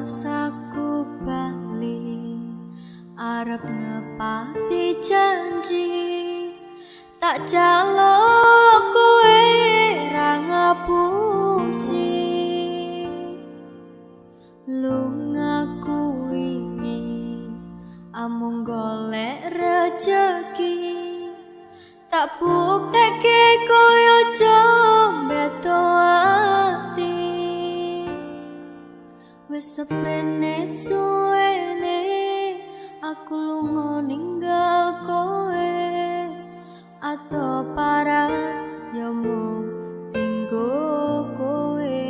rasaku bali arep nepati janji tak jaluk kowe ra ngapusi lungaku wingi amung golek rejeki tak buktekke koyo jombeto ati wis seprene suwene aku lunga ninggal kowe atau parang ya mung tinggo kowe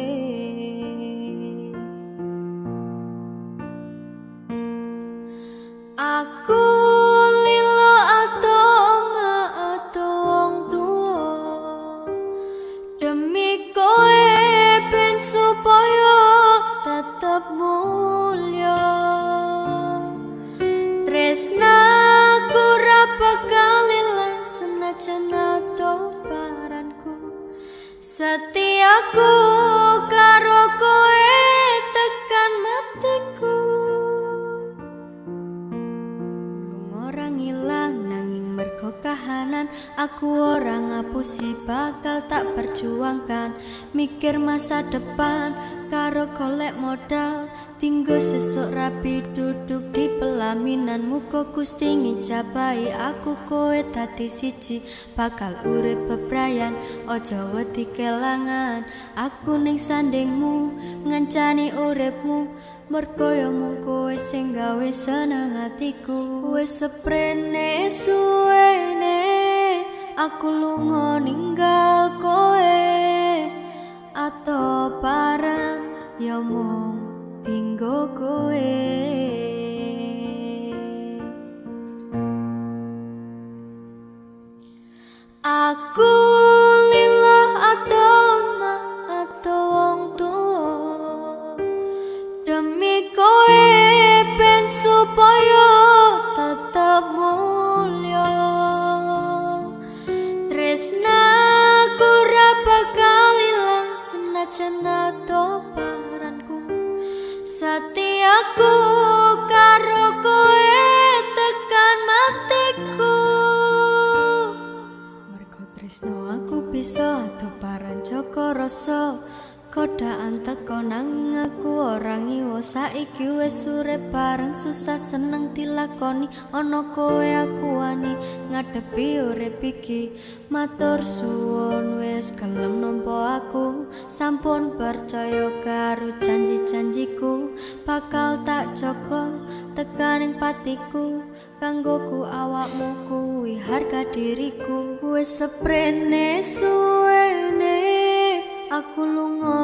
aku lilo atau wong tuwa demi kowe ben supaya tetep mulya tresnaku ra bakal ilang senajan ato paranku setiaku karo kowe tekan matiku orang ilang nanging mergo kahanan aku orang ngapusi bakal tak perjuangkan mikir masa depan karo golek modal tinggo sesuk rapi duduk di pelaminan muga Gusti ngijabahi aku kowe dadi siji bakal urip bebrayan aja wedi kelangan aku ning sandingmu ngancani uripmu mergo ya mung kowe sing gawe seneng atiku wis seprene suwene aku lunga ninggal kowe atau parang ya mung tinggo kowe aku lilo atau wong tuwa demi kowe ben supaya tetep mulya tresnaku ra bakal ilang senajan ato paranku setiaku karo kowe tekan matiku mergo tresno aku bisa tuparan joko rasa godaan teko nanging aku ora ngiwo saiki wis urip bareng susah seneng dilakoni ana kowe aku wani ngadepi urip iki matur suwun wis gelem nampa aku sampun percaya karo janji-janjiku bakal tak jaga tekaning patiku kanggoku awakmu kuwi harga diriku wis seprene suwene aku lunga